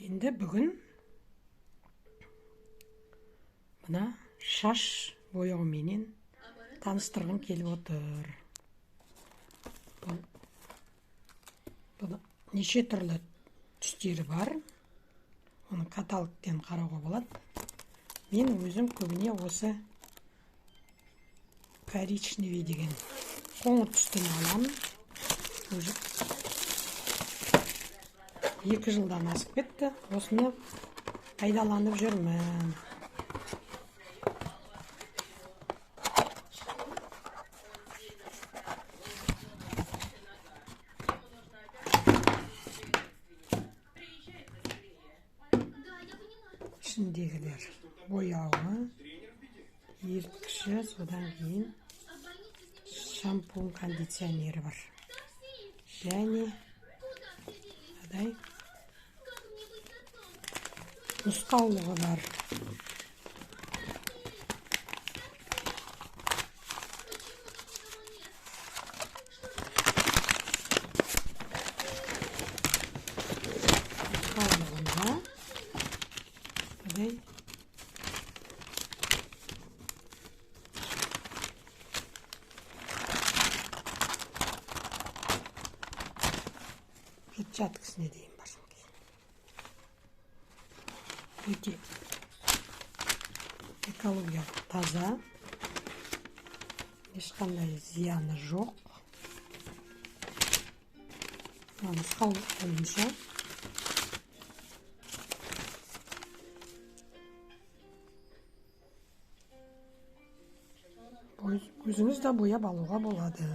Енді бүгін мына шаш бояуменен таныстырғым келіп отыр. Бұл неше түрлі түстері бар. Оны каталогтен қарауға болады. Мен өзім көбіне осы коричневый деген қоңыр түстен аламын. Уже 2 жылдан асып кетті. Осыны пайдаланып жүрмін. Ішіндегілер бояуы, еріткіші, содан кейін шампунь кондиционері бар. Және нұсқаулығы бар. Нұсқаулығында перчаткасына дейін бар. Өте экологиялық таза, ешқандай зияны жоқ. Нұсқаулық бойынша өзіңіз де бояп алуға болады.